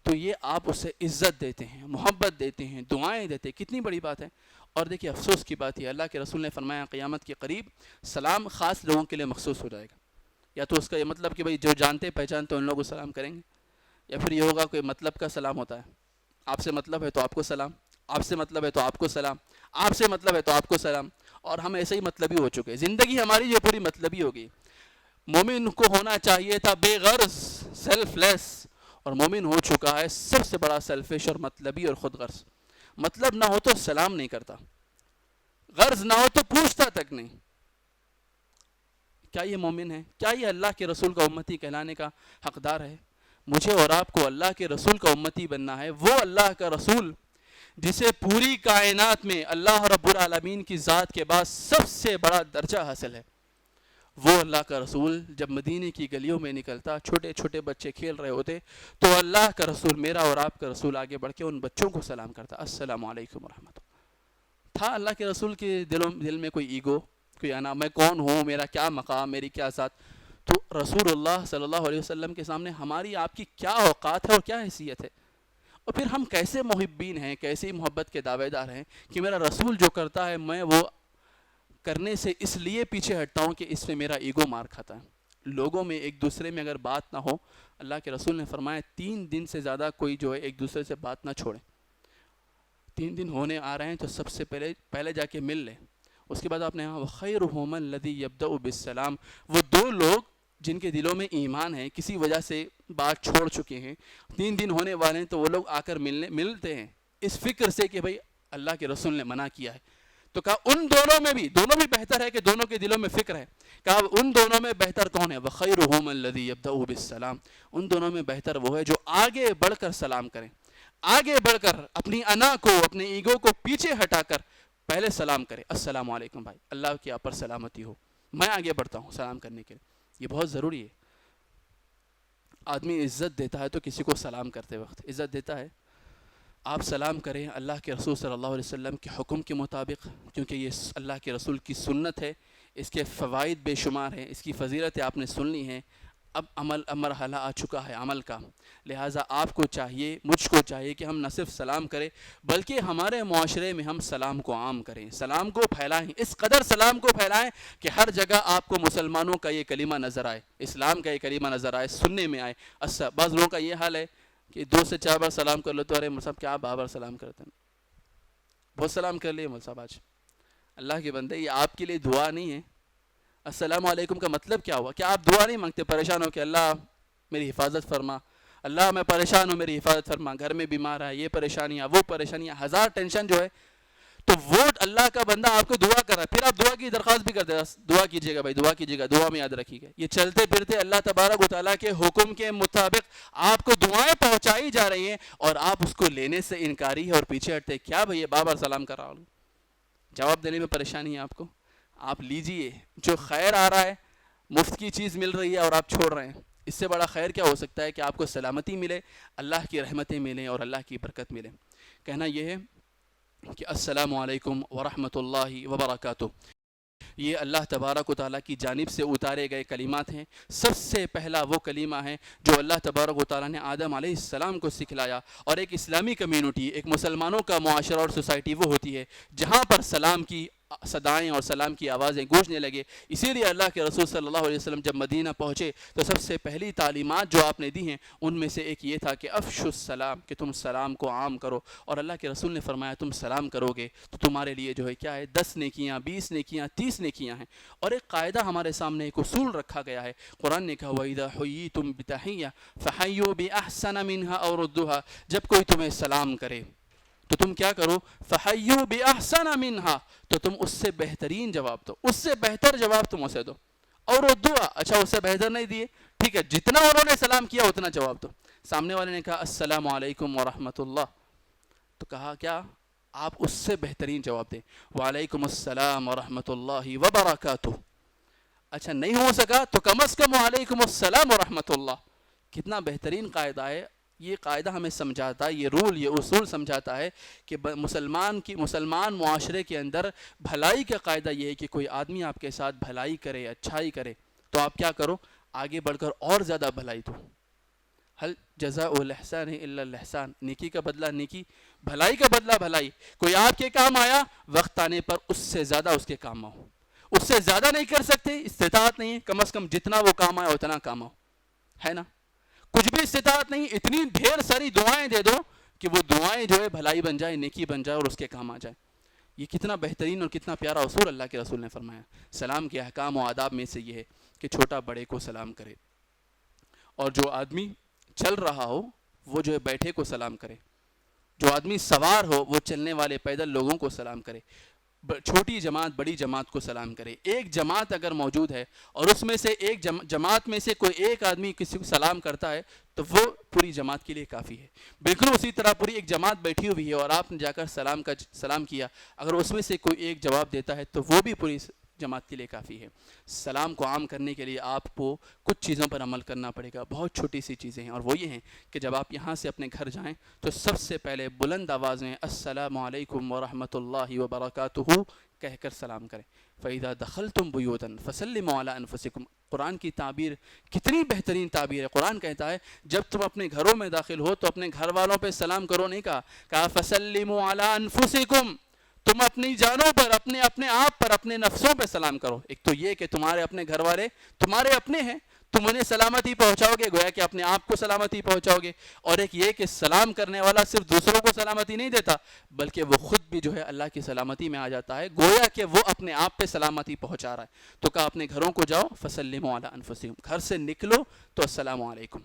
Speaker 2: تو یہ آپ اسے عزت دیتے ہیں، محبت دیتے ہیں، دعائیں دیتے ہیں، کتنی بڑی بات ہے۔ اور دیکھیے افسوس کی بات یہ، اللہ کے رسول نے فرمایا قیامت کے قریب سلام خاص لوگوں کے لیے مخصوص ہو جائے گا۔ یا تو اس کا یہ مطلب کہ بھئی جو جانتے پہچانتے ان لوگوں کو سلام کریں گے، یا پھر یہ ہوگا کوئی مطلب کا سلام ہوتا ہے، آپ سے مطلب ہے تو آپ کو سلام، آپ سے مطلب ہے تو آپ کو سلام، آپ سے مطلب ہے تو آپ کو سلام، اور ہم ایسے ہی مطلبی ہو چکے ہیں، زندگی ہماری یہ پوری مطلبی ہو گئی۔ مومن کو ہونا چاہیے تھا بے غرض، سیلف لیس، اور مومن ہو چکا ہے سب سے بڑا سیلفش اور مطلبی اور خود غرض۔ مطلب نہ ہو تو سلام نہیں کرتا، غرض نہ ہو تو پوچھتا تک نہیں۔ کیا یہ مومن ہے؟ کیا یہ اللہ کے رسول کا امتی کہلانے کا حقدار ہے؟ مجھے اور آپ کو اللہ کے رسول کا امتی بننا ہے، وہ اللہ کا رسول جسے پوری کائنات میں اللہ رب العالمین کی ذات کے بعد سب سے بڑا درجہ حاصل ہے۔ وہ اللہ کا رسول جب مدینے کی گلیوں میں نکلتا، چھوٹے چھوٹے بچے کھیل رہے ہوتے، تو اللہ کا رسول، میرا اور آپ کا رسول، آگے بڑھ کے ان بچوں کو سلام کرتا، السلام علیکم ورحمۃ اللہ۔ تھا اللہ کے رسول کے دل میں کوئی ایگو، کوئی انا، میں کون ہوں، میرا کیا مقام، میری کیا ذات؟ تو رسول اللہ صلی اللہ علیہ وسلم کے سامنے ہماری آپ کی کیا اوقات ہے اور کیا حیثیت ہے؟ اور پھر ہم کیسے محبین ہیں، کیسی محبت کے دعوے دار ہیں کہ میرا رسول جو کرتا ہے میں وہ کرنے سے اس لیے پیچھے ہٹتا ہوں کہ اس میں میرا ایگو مار کھاتا ہے۔ لوگوں میں ایک دوسرے میں اگر بات نہ ہو، اللہ کے رسول نے فرمایا 3 دن سے زیادہ کوئی جو ہے ایک دوسرے سے بات نہ چھوڑے۔ 3 دن ہونے آ رہے ہیں تو سب سے پہلے جا کے مل لیں۔ اس کے بعد آپ نے کہا وَخَيْرُهُمَ الَّذِي يَبْدَأُ بِالسَّلَامِ، وہ 2 لوگ جن کے دلوں میں ایمان ہے، کسی وجہ سے بات چھوڑ چکے ہیں، 3 دن ہونے والے ہیں، تو وہ لوگ آ کر ملتے ہیں اس فکر سے کہ بھئی اللہ کے رسول نے منع کیا ہے۔ تو کہا ان دونوں بھی بہتر ہے کہ دونوں کے دلوں میں فکر ہے۔ کہا ان دونوں میں بہتر کون ہے؟ وَخَيْرُهُمَ الَّذِي يَبْدَأُ بِالسَّلَامِ، ان دونوں میں بہتر وہ ہے جو آگے بڑھ کر سلام کریں، آگے بڑھ کر اپنی انا کو، اپنے ایگو کو پیچھے ہٹا کر پہلے سلام کرے، السلام علیکم بھائی، اللہ کی آپ پر سلامتی ہو، میں آگے بڑھتا ہوں سلام کرنے کے لیے۔ یہ بہت ضروری ہے۔ آدمی عزت دیتا ہے تو کسی کو سلام کرتے وقت عزت دیتا ہے۔ آپ سلام کریں اللہ کے رسول صلی اللہ علیہ وسلم کے حکم کے مطابق، کیونکہ یہ اللہ کے رسول کی سنت ہے، اس کے فوائد بے شمار ہیں، اس کی فضیلتیں آپ نے سن لی ہیں۔ اب مرحلہ آ چکا ہے عمل کا، لہٰذا آپ کو چاہیے، مجھ کو چاہیے کہ ہم نہ صرف سلام کریں بلکہ ہمارے معاشرے میں ہم سلام کو عام کریں، سلام کو پھیلائیں، اس قدر سلام کو پھیلائیں کہ ہر جگہ آپ کو مسلمانوں کا یہ کلمہ نظر آئے، اسلام کا یہ کلمہ نظر آئے، سننے میں آئے۔ بعض لوگوں کا یہ حال ہے کہ 2 سے 4 بار سلام کر لو تو ارے مول صاحب کیا بار سلام کرتے ہیں، بہت سلام کر لیے مول صاحب آج۔ اللہ کے بندے، یہ آپ کے لیے دعا نہیں ہے۔ السلام علیکم کا مطلب کیا ہوا؟ کیا آپ دعا نہیں مانگتے پریشان ہو کہ اللہ میری حفاظت فرما، اللہ میں پریشان ہوں میری حفاظت فرما، گھر میں بیمار ہے، یہ پریشانیاں وہ پریشانیاں، ہزار ٹینشن جو ہے، تو وہ اللہ کا بندہ آپ کو دعا کر رہا ہے، پھر آپ دعا کی درخواست بھی کر دیں، دعا کیجیے گا بھائی، دعا کیجیے گا، دعا میں یاد رکھیے گا۔ یہ چلتے پھرتے اللہ تبارک و تعالیٰ کے حکم کے مطابق آپ کو دعائیں پہنچائی جا رہی ہیں اور آپ اس کو لینے سے انکاری ہے اور پیچھے ہٹتے، کیا بھائی بار بار سلام کر رہا ہوں، جواب دینے میں پریشانی ہے آپ کو؟ آپ لیجئے، جو خیر آ رہا ہے، مفت کی چیز مل رہی ہے اور آپ چھوڑ رہے ہیں، اس سے بڑا خیر کیا ہو سکتا ہے کہ آپ کو سلامتی ملے، اللہ کی رحمتیں ملیں اور اللہ کی برکت ملے۔ کہنا یہ ہے کہ السلام علیکم ورحمۃ اللہ وبرکاتہ، یہ اللہ تبارک و تعالیٰ کی جانب سے اتارے گئے کلمات ہیں۔ سب سے پہلا وہ کلمہ ہے جو اللہ تبارک و تعالیٰ نے آدم علیہ السلام کو سکھلایا، اور ایک اسلامی کمیونٹی، ایک مسلمانوں کا معاشرہ اور سوسائٹی وہ ہوتی ہے جہاں پر سلام کی صدائیں اور سلام کی آوازیں گونجنے لگے۔ اسی لیے اللہ کے رسول صلی اللہ علیہ وسلم جب مدینہ پہنچے تو سب سے پہلی تعلیمات جو آپ نے دی ہیں ان میں سے ایک یہ تھا کہ افشوا السلام، کہ تم سلام کو عام کرو، اور اللہ کے رسول نے فرمایا تم سلام کرو گے تو تمہارے لیے جو ہے کیا ہے، 10 نیکیاں، 20 نیکیاں، 30 نیکیاں ہیں۔ اور ایک قاعدہ ہمارے سامنے، ایک اصول رکھا گیا ہے، قرآن نے کہا وَإِذَا حُيِّيتُم بِتَحِيَّةٍ فَحَيُّوا بِأَحْسَنَ مِنْهَا أَوْ رُدُّوهَا، جب کوئی تمہیں سلام کرے تو تم کیا کرو، فَحَيُّوا بِأَحْسَنَ مِنْهَا، تو تم اس سے بہترین جواب دو، اس سے بہتر جواب تم اسے دو، اور ردوا، اچھا اس سے بہتر نہیں دیے، ٹھیک ہے، جتنا انہوں نے سلام کیا اتنا جواب دو۔ سامنے والے نے کہا السلام علیکم ورحمۃ اللہ، تو کہا کیا آپ اس سے بہترین جواب دیں، وعلیکم السلام ورحمۃ اللہ وبرکاتہ۔ اچھا نہیں ہو سکا تو کم از کم وعلیکم السلام ورحمۃ اللہ۔ کتنا بہترین قاعدہ ہے یہ، قاعدہ ہمیں سمجھاتا ہے، یہ رول، یہ اصول سمجھاتا ہے کہ مسلمان معاشرے کے اندر بھلائی کا قاعدہ یہ ہے کہ کوئی آدمی آپ کے ساتھ بھلائی کرے، اچھائی کرے تو آپ کیا کرو، آگے بڑھ کر اور زیادہ بھلائی دو۔ ہل جزاء الاحسان الا الاحسان، نیکی کا بدلہ نیکی، بھلائی کا بدلہ بھلائی۔ کوئی آپ کے کام آیا، وقت آنے پر اس سے زیادہ اس کے کام آؤ، اس سے زیادہ نہیں کر سکتے، استطاعت نہیں ہے، کم از کم جتنا وہ کام آیا اتنا کام آؤ، ہے نا؟ کچھ بھی استطاعت نہیں، اتنی ڈھیر ساری دعائیں دے دو کہ وہ دعائیں جو ہے بھلائی بن جائے، نیکی بن جائے اور اس کے کام آ جائے۔ یہ کتنا بہترین اور کتنا پیارا اصول اللہ کے رسول نے فرمایا۔ سلام کے احکام و آداب میں سے یہ ہے کہ چھوٹا بڑے کو سلام کرے، اور جو آدمی چل رہا ہو وہ جو ہے بیٹھے کو سلام کرے، جو آدمی سوار ہو وہ چلنے والے پیدل لوگوں کو سلام کرے، چھوٹی جماعت بڑی جماعت کو سلام کرے۔ ایک جماعت اگر موجود ہے اور اس میں سے ایک جماعت میں سے کوئی ایک آدمی کسی کو سلام کرتا ہے تو وہ پوری جماعت کے لیے کافی ہے۔ بالکل اسی طرح پوری ایک جماعت بیٹھی ہوئی ہے اور آپ نے جا کر سلام کیا، اگر اس میں سے کوئی ایک جواب دیتا ہے تو وہ بھی پوری جماعت کے لیے کافی ہے۔ سلام کو عام کرنے کے لیے آپ کو کچھ چیزوں پر عمل کرنا پڑے گا، بہت چھوٹی سی چیزیں ہیں، اور وہ یہ ہیں کہ جب آپ یہاں سے اپنے گھر جائیں تو سب سے پہلے بلند آواز میں السلام علیکم ورحمۃ اللہ وبرکاتہ کہہ کر سلام کریں۔ فَإِذَا دَخَلْتُمْ بُيُوتًا فَسَلِّمُوا عَلَىٰ أَنفُسِكُمْ، قرآن کی تعبیر کتنی بہترین تعبیر ہے۔ قرآن کہتا ہے جب تم اپنے گھروں میں داخل ہو تو اپنے گھر والوں پہ سلام کرو، نہیں کہا فَسَلِّمُوا عَلَىٰ أَنفُسِكُمْ، تم اپنی جانوں پر، اپنے آپ پر، اپنے نفسوں پہ سلام کرو۔ ایک تو یہ کہ تمہارے اپنے گھر والے تمہارے اپنے ہیں، تم انہیں سلامتی پہنچاؤ گے، گویا کہ اپنے آپ کو سلامتی پہنچاؤ گے۔ اور ایک یہ کہ سلام کرنے والا صرف دوسروں کو سلامتی نہیں دیتا بلکہ وہ خود بھی جو ہے اللہ کی سلامتی میں آ جاتا ہے، گویا کہ وہ اپنے آپ پہ سلامتی پہنچا رہا ہے۔ تو کہا اپنے گھروں کو جاؤ فسلموا علی انفسکم، گھر سے نکلو تو السلام علیکم،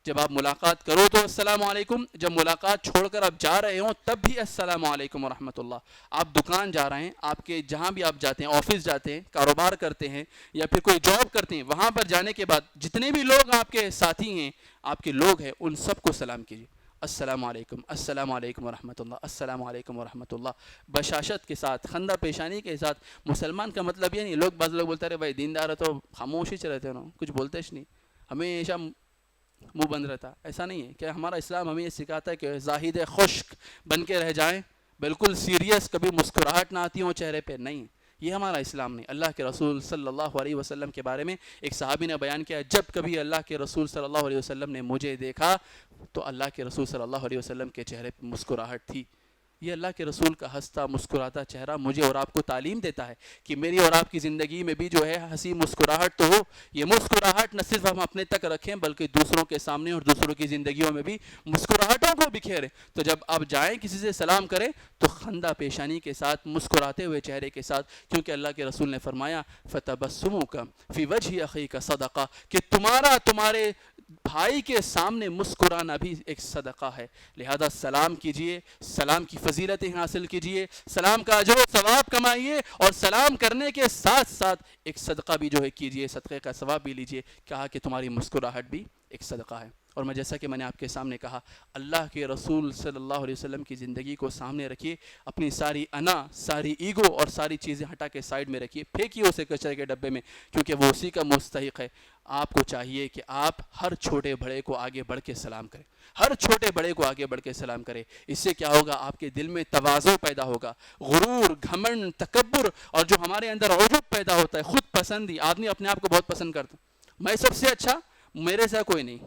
Speaker 2: جب آپ ملاقات کرو تو السلام علیکم، جب ملاقات چھوڑ کر آپ جا رہے ہوں تب بھی السلام علیکم ورحمۃ اللہ۔ آپ دکان جا رہے ہیں، آپ کے جہاں بھی آپ جاتے ہیں، آفس جاتے ہیں، کاروبار کرتے ہیں یا پھر کوئی جاب کرتے ہیں، وہاں پر جانے کے بعد جتنے بھی لوگ آپ کے ساتھی ہیں، آپ کے لوگ ہیں، ان سب کو سلام کیجیے، السلام علیکم، السلام علیکم ورحمۃ اللہ، السلام علیکم ورحمۃ اللہ، بشاشت کے ساتھ، خندہ پیشانی کے ساتھ۔ مسلمان کا مطلب یہ نہیں، بعض لوگ بولتے رہے بھائی دیندار ہے تو خاموش ہی رہتے ہیں، کچھ بولتے نہیں، ہمیشہ منہ بند رہتا، ایسا نہیں ہے کہ ہمارا اسلام ہمیں یہ سکھاتا ہے کہ زاہد خشک بن کے رہ جائیں، بالکل سیریس، کبھی مسکراہٹ نہ آتی ہو چہرے پہ، نہیں، یہ ہمارا اسلام نہیں۔ اللہ کے رسول صلی اللہ علیہ وسلم کے بارے میں ایک صحابی نے بیان کیا، جب کبھی اللہ کے رسول صلی اللہ علیہ وسلم نے مجھے دیکھا تو اللہ کے رسول صلی اللہ علیہ وسلم کے چہرے پہ مسکراہٹ تھی۔ یہ اللہ کے رسول کا ہنستا مسکراتا چہرہ مجھے اور آپ کو تعلیم دیتا ہے کہ میری اور آپ کی زندگی میں بھی جو ہے ہنسی مسکراہٹ تو ہو۔ یہ مسکراہٹ نہ صرف ہم اپنے تک رکھیں بلکہ دوسروں کے سامنے اور دوسروں کی زندگیوں میں بھی مسکراہٹوں کو بکھیریں۔ تو جب آپ جائیں کسی سے سلام کریں تو خندہ پیشانی کے ساتھ، مسکراتے ہوئے چہرے کے ساتھ، کیونکہ اللہ کے رسول نے فرمایا فَتَبَسُّمُكَ فِي وَجْهِ أَخِيكَ صَدَقَةٌ، کہ تمہارے بھائی کے سامنے مسکرانا بھی ایک صدقہ ہے. لہذا سلام کیجئے, سلام کی فضیلتیں حاصل کیجئے, سلام کا اجر و ثواب کمائیے, اور سلام کرنے کے ساتھ ساتھ ایک صدقہ بھی جو ہے کیجئے, صدقے کا ثواب بھی لیجئے. کہا کہ تمہاری مسکراہٹ بھی ایک صدقہ ہے. اور میں جیسا کہ میں نے آپ کے سامنے کہا, اللہ کے رسول صلی اللہ علیہ وسلم کی زندگی کو سامنے رکھیے, اپنی ساری انا, ساری ایگو اور ساری چیزیں ہٹا کے سائڈ میں رکھیے, پھینکیے اسے کچرے کے ڈبے میں, کیونکہ وہ اسی کا مستحق ہے. آپ کو چاہیے کہ آپ ہر چھوٹے بڑے کو آگے بڑھ کے سلام کریں, ہر چھوٹے بڑے کو آگے بڑھ کے سلام کریں. اس سے کیا ہوگا, آپ کے دل میں تواضع پیدا ہوگا. غرور, گھمنڈ, تکبر اور جو ہمارے اندر عجب پیدا ہوتا ہے, خود پسندی, آدمی اپنے آپ کو بہت پسند کرتا, میں سب سے اچھا, میرے سے کوئی نہیں,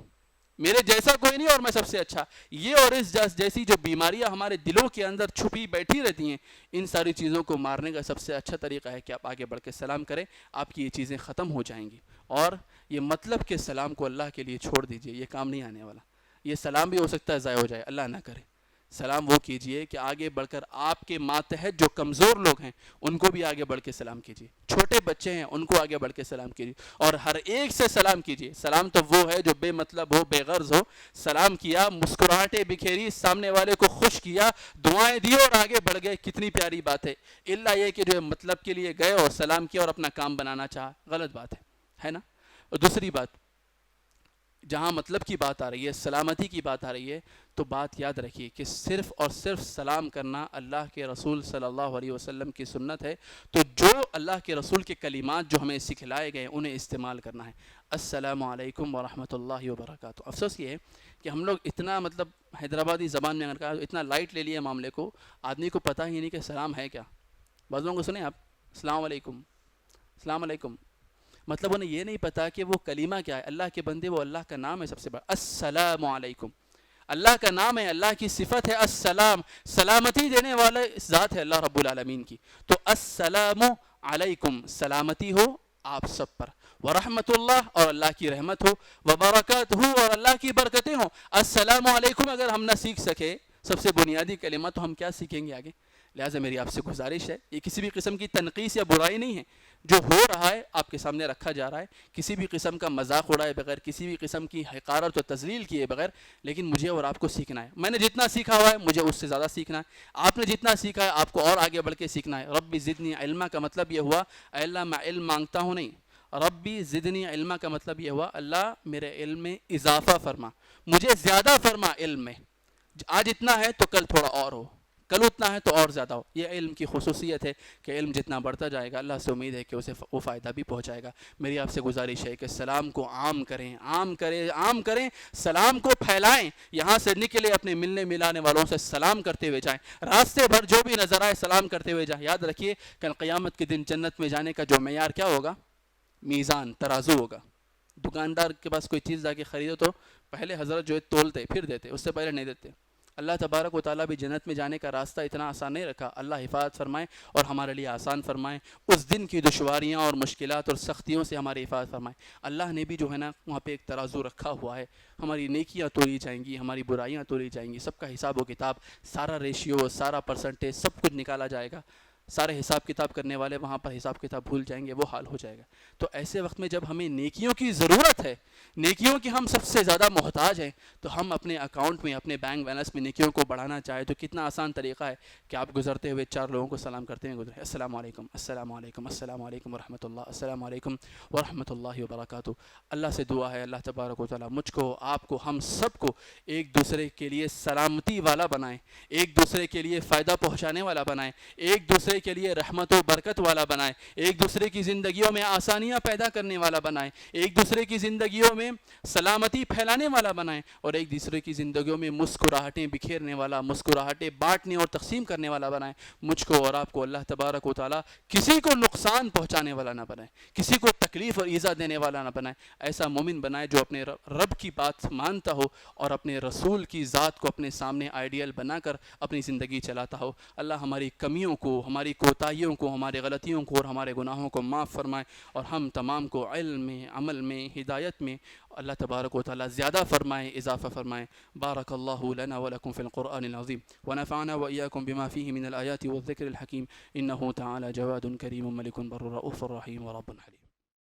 Speaker 2: میرے جیسا کوئی نہیں اور میں سب سے اچھا, یہ اور اس جیسی جو بیماریاں ہمارے دلوں کے اندر چھپی بیٹھی رہتی ہیں, ان ساری چیزوں کو مارنے کا سب سے اچھا طریقہ ہے کہ آپ آگے بڑھ کے سلام کریں. آپ کی یہ چیزیں ختم ہو جائیں گی. اور یہ مطلب کہ سلام کو اللہ کے لیے چھوڑ دیجئے, یہ کام نہیں آنے والا. یہ سلام بھی ہو سکتا ہے ضائع ہو جائے, اللہ نہ کرے. سلام وہ کیجئے کہ آگے بڑھ کر آپ کے ماتحت جو کمزور لوگ ہیں ان کو بھی آگے بڑھ کے سلام کیجئے, چھوٹے بچے ہیں ان کو آگے بڑھ کے سلام کیجئے, اور ہر ایک سے سلام کیجئے. سلام تو وہ ہے جو بے مطلب ہو, بے غرض ہو. سلام کیا, مسکراہٹیں بکھیری, سامنے والے کو خوش کیا, دعائیں دی اور آگے بڑھ گئے, کتنی پیاری بات ہے. الا یہ کہ جو مطلب کے لیے گئے اور سلام کیا اور اپنا کام بنانا چاہا, غلط بات ہے نا. اور دوسری بات, جہاں مطلب کی بات آ رہی ہے, سلامتی کی بات آ رہی ہے, تو بات یاد رکھیے کہ صرف اور صرف سلام کرنا اللہ کے رسول صلی اللہ علیہ وسلم کی سنت ہے. تو جو اللہ کے رسول کے کلمات جو ہمیں سکھلائے گئے انہیں استعمال کرنا ہے. السلام علیکم ورحمۃ اللہ وبرکاتہ. افسوس یہ ہے کہ ہم لوگ اتنا حیدرآبادی زبان میں اگر کہا اتنا لائٹ لے لیے معاملے کو, آدمی کو پتہ ہی نہیں کہ سلام ہے کیا. بعض لوگوں کو سنیں آپ, السلام علیکم, السلام علیکم, مطلب انہیں یہ نہیں پتا کہ وہ کلمہ کیا ہے. اللہ کے بندے, وہ اللہ کا نام ہے سب سے بڑا, السلام علیکم, اللہ کا نام ہے, اللہ کی صفت ہے السلام, سلامتی دینے والے ذات ہے اللہ رب العالمین کی. تو السلام علیکم, سلامتی ہو آپ سب پر, ورحمۃ اللہ, اور اللہ کی رحمت ہو, وبرکاتہ, اور اللہ کی برکتیں ہوں. السلام علیکم اگر ہم نہ سیکھ سکے سب سے بنیادی کلمہ, تو ہم کیا سیکھیں گے آگے. لہٰذا میری آپ سے گزارش ہے, یہ کسی بھی قسم کی تنقیص یا برائی نہیں ہے, جو ہو رہا ہے آپ کے سامنے رکھا جا رہا ہے, کسی بھی قسم کا مذاق اڑائے بغیر, کسی بھی قسم کی حقارت و تذلیل کیے بغیر. لیکن مجھے اور آپ کو سیکھنا ہے. میں نے جتنا سیکھا ہوا ہے مجھے اس سے زیادہ سیکھنا ہے, آپ نے جتنا سیکھا ہے آپ کو اور آگے بڑھ کے سیکھنا ہے. رب زدنی علما کا مطلب یہ ہوا, اے اللہ میں علم مانگتا ہوں نہیں, ربی زدنی علما کا مطلب یہ ہوا, اللہ میرے علم میں اضافہ فرما, مجھے زیادہ فرما علم میں. آج اتنا ہے تو کل تھوڑا اور ہو, کل اتنا ہے تو اور زیادہ ہو. یہ علم کی خصوصیت ہے کہ علم جتنا بڑھتا جائے گا اللہ سے امید ہے کہ اسے وہ فائدہ بھی پہنچائے گا. میری آپ سے گزارش ہے کہ سلام کو عام کریں, عام کریں, سلام کو پھیلائیں. یہاں سے نکلے اپنے ملنے ملانے والوں سے سلام کرتے ہوئے جائیں, راستے بھر جو بھی نظر آئے سلام کرتے ہوئے جائیں. یاد رکھیے کل قیامت کے دن جنت میں جانے کا جو معیار کیا ہوگا, میزان, ترازو ہوگا. دکاندار کے پاس کوئی چیز جا کے خریدو تو پہلے حضرت جو ہے تولتے پھر دیتے, اس سے پہلے نہیں دیتے. اللہ تبارک و تعالیٰ بھی جنت میں جانے کا راستہ اتنا آسان نہیں رکھا. اللہ حفاظت فرمائے اور ہمارے لیے آسان فرمائے, اس دن کی دشواریاں اور مشکلات اور سختیوں سے ہماری حفاظت فرمائے. اللہ نے بھی جو ہے نا وہاں پہ ایک ترازو رکھا ہوا ہے, ہماری نیکیاں تولی جائیں گی, ہماری برائیاں تولی جائیں گی, سب کا حساب و کتاب, سارا ریشیو, سارا پرسنٹیج, سب کچھ نکالا جائے گا. سارے حساب کتاب کرنے والے وہاں پر حساب کتاب بھول جائیں گے, وہ حال ہو جائے گا. تو ایسے وقت میں جب ہمیں نیکیوں کی ضرورت ہے, نیکیوں کی ہم سب سے زیادہ محتاج ہیں, تو ہم اپنے اکاؤنٹ میں, اپنے بینک بیلنس میں نیکیوں کو بڑھانا چاہے تو کتنا آسان طریقہ ہے کہ آپ گزرتے ہوئے 4 لوگوں کو سلام کرتے ہوئے گزرے, السلام علیکم, السلام علیکم, السلام علیکم ورحمۃ اللہ, السلام علیکم ورحمۃ اللہ وبرکاتہ. اللہ سے دعا ہے اللہ تبارک و تعالیٰ مجھ کو, آپ کو, ہم سب کو ایک دوسرے کے لیے سلامتی والا بنائیں, ایک دوسرے کے لیے فائدہ پہنچانے والا بنائیں, ایک دوسرے کے لیے رحمت و برکت والا بنائے, ایک دوسرے کی زندگیوں میں آسانیاں پیدا کرنے والا بنائے, ایک دوسرے کی زندگیوں میں سلامتی پھیلانے والا بنائے, اور ایک دوسرے کی زندگیوں میں مسکراہٹیں بکھیرنے والا, مسکراہٹیں بانٹنے اور تقسیم کرنے والا بنائے. مجھ کو اور آپ کو اللہ تبارک و تعالیٰ کسی کو نقصان پہنچانے والا نہ بنائے, کسی کو تکلیف اور ایذا دینے والا نہ بنائے. ایسا مومن بنائے جو اپنے رب کی بات مانتا ہو اور اپنے رسول کی ذات کو اپنے سامنے آئیڈیل بنا کر اپنی زندگی چلاتا ہو. اللہ ہماری کمیوں کو, ہماری کوتاہیوں کو, ہمارے غلطیوں کو اور ہمارے گناہوں کو معاف فرمائے, اور ہم تمام کو علم میں, عمل میں, ہدایت میں اللہ تبارک و تعالیٰ زیادہ فرمائے, اضافہ فرمائے. بارک اللہ لنا ولکم فی القرآن العظیم ونفعنا وإياكم بما فيه من الآيات والذكر الحكيم إنه تعالى جواد كريم ملك بر رؤوف رحيم ورب حليم.